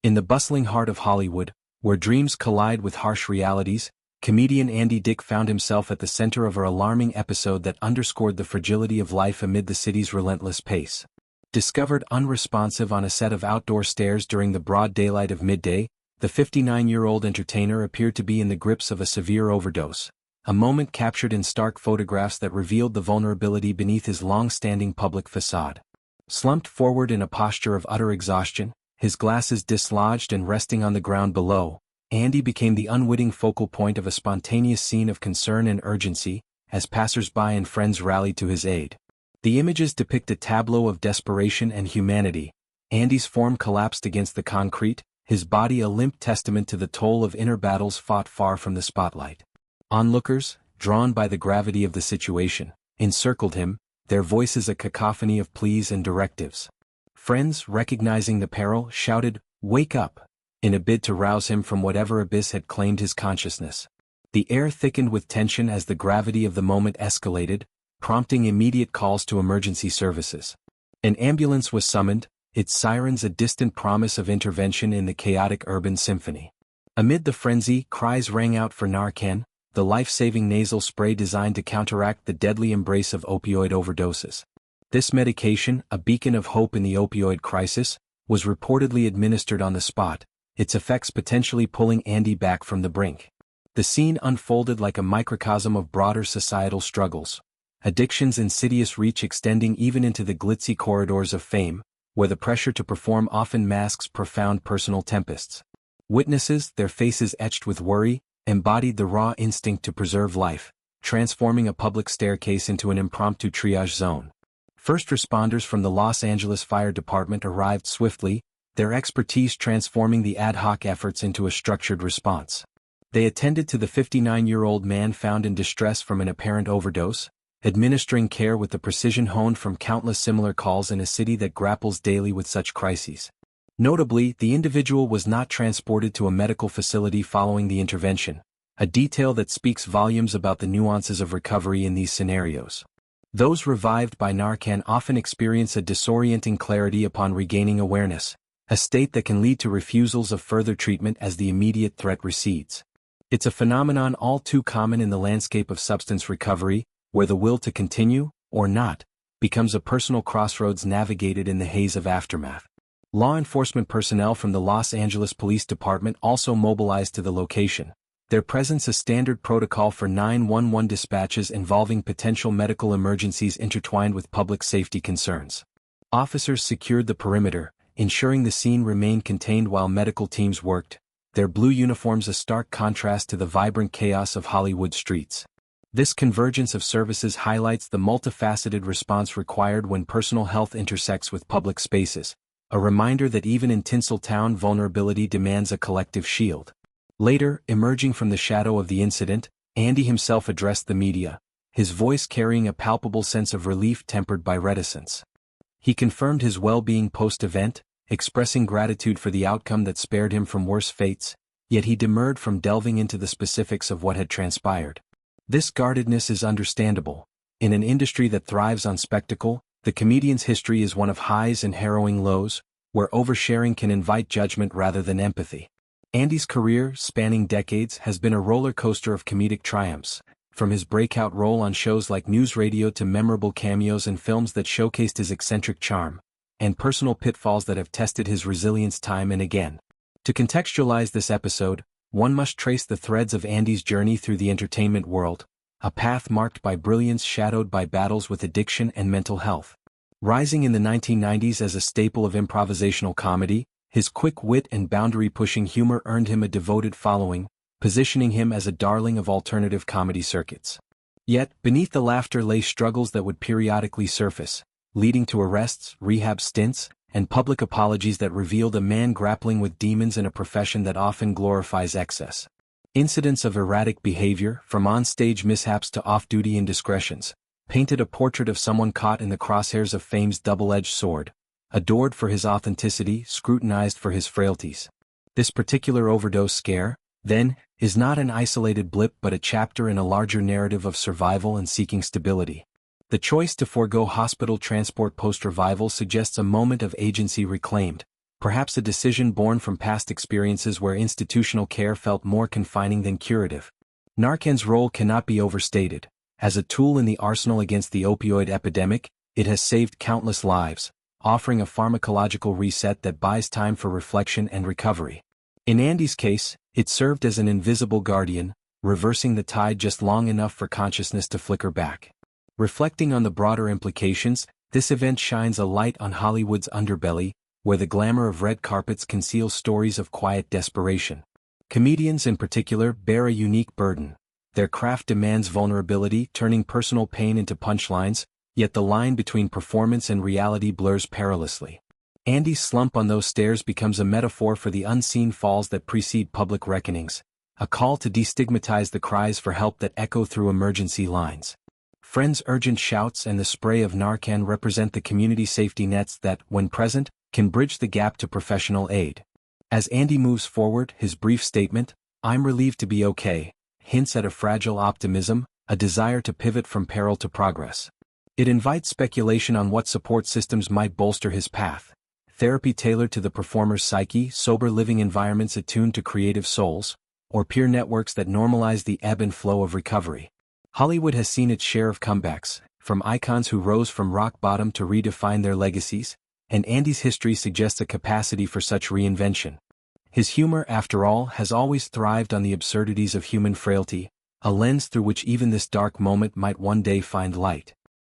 In the bustling heart of Hollywood, where dreams collide with harsh realities, comedian Andy Dick found himself at the center of an alarming episode that underscored the fragility of life amid the city's relentless pace. Discovered unresponsive on a set of outdoor stairs during the broad daylight of midday, the 59-year-old entertainer appeared to be in the grips of a severe overdose, a moment captured in stark photographs that revealed the vulnerability beneath his long-standing public facade. Slumped forward in a posture of utter exhaustion, his glasses dislodged and resting on the ground below, Andy became the unwitting focal point of a spontaneous scene of concern and urgency, as passers-by and friends rallied to his aid. The images depict a tableau of desperation and humanity. Andy's form collapsed against the concrete, his body a limp testament to the toll of inner battles fought far from the spotlight. Onlookers, drawn by the gravity of the situation, encircled him, their voices a cacophony of pleas and directives. Friends, recognizing the peril, shouted, "Wake up!" in a bid to rouse him from whatever abyss had claimed his consciousness. The air thickened with tension as the gravity of the moment escalated, prompting immediate calls to emergency services. An ambulance was summoned, its sirens a distant promise of intervention in the chaotic urban symphony. Amid the frenzy, cries rang out for Narcan, the life-saving nasal spray designed to counteract the deadly embrace of opioid overdoses. This medication, a beacon of hope in the opioid crisis, was reportedly administered on the spot, its effects potentially pulling Andy back from the brink. The scene unfolded like a microcosm of broader societal struggles. Addiction's insidious reach extending even into the glitzy corridors of fame, where the pressure to perform often masks profound personal tempests. Witnesses, their faces etched with worry, embodied the raw instinct to preserve life, transforming a public staircase into an impromptu triage zone. First responders from the Los Angeles Fire Department arrived swiftly, their expertise transforming the ad hoc efforts into a structured response. They attended to the 59-year-old man found in distress from an apparent overdose, administering care with the precision honed from countless similar calls in a city that grapples daily with such crises. Notably, the individual was not transported to a medical facility following the intervention, a detail that speaks volumes about the nuances of recovery in these scenarios. Those revived by Narcan often experience a disorienting clarity upon regaining awareness, a state that can lead to refusals of further treatment as the immediate threat recedes. It's a phenomenon all too common in the landscape of substance recovery, where the will to continue, or not, becomes a personal crossroads navigated in the haze of aftermath. Law enforcement personnel from the Los Angeles Police Department also mobilized to the location, their presence a standard protocol for 911 dispatches involving potential medical emergencies intertwined with public safety concerns. Officers secured the perimeter, ensuring the scene remained contained while medical teams worked, their blue uniforms a stark contrast to the vibrant chaos of Hollywood streets. This convergence of services highlights the multifaceted response required when personal health intersects with public spaces, a reminder that even in Tinseltown vulnerability demands a collective shield. Later, emerging from the shadow of the incident, Andy himself addressed the media, his voice carrying a palpable sense of relief tempered by reticence. He confirmed his well-being post-event, expressing gratitude for the outcome that spared him from worse fates, yet he demurred from delving into the specifics of what had transpired. This guardedness is understandable. In an industry that thrives on spectacle, the comedian's history is one of highs and harrowing lows, where oversharing can invite judgment rather than empathy. Andy's career, spanning decades, has been a roller coaster of comedic triumphs, from his breakout role on shows like News Radio to memorable cameos in films that showcased his eccentric charm, and personal pitfalls that have tested his resilience time and again. To contextualize this episode, one must trace the threads of Andy's journey through the entertainment world, a path marked by brilliance shadowed by battles with addiction and mental health. Rising in the 1990s as a staple of improvisational comedy, his quick wit and boundary-pushing humor earned him a devoted following, positioning him as a darling of alternative comedy circuits. Yet, beneath the laughter lay struggles that would periodically surface, leading to arrests, rehab stints, and public apologies that revealed a man grappling with demons in a profession that often glorifies excess. Incidents of erratic behavior, from on-stage mishaps to off-duty indiscretions, painted a portrait of someone caught in the crosshairs of fame's double-edged sword, adored for his authenticity, scrutinized for his frailties. This particular overdose scare, then, is not an isolated blip but a chapter in a larger narrative of survival and seeking stability. The choice to forego hospital transport post-revival suggests a moment of agency reclaimed, perhaps a decision born from past experiences where institutional care felt more confining than curative. Narcan's role cannot be overstated. As a tool in the arsenal against the opioid epidemic, it has saved countless lives, offering a pharmacological reset that buys time for reflection and recovery. In Andy's case, it served as an invisible guardian, reversing the tide just long enough for consciousness to flicker back. Reflecting on the broader implications, this event shines a light on Hollywood's underbelly, where the glamour of red carpets conceals stories of quiet desperation. Comedians in particular bear a unique burden. Their craft demands vulnerability, turning personal pain into punchlines, yet the line between performance and reality blurs perilously. Andy's slump on those stairs becomes a metaphor for the unseen falls that precede public reckonings, a call to destigmatize the cries for help that echo through emergency lines. Friends' urgent shouts and the spray of Narcan represent the community safety nets that, when present, can bridge the gap to professional aid. As Andy moves forward, his brief statement, "I'm relieved to be okay," hints at a fragile optimism, a desire to pivot from peril to progress. It invites speculation on what support systems might bolster his path. Therapy tailored to the performer's psyche, sober living environments attuned to creative souls, or peer networks that normalize the ebb and flow of recovery. Hollywood has seen its share of comebacks, from icons who rose from rock bottom to redefine their legacies, and Andy's history suggests a capacity for such reinvention. His humor, after all, has always thrived on the absurdities of human frailty, a lens through which even this dark moment might one day find light.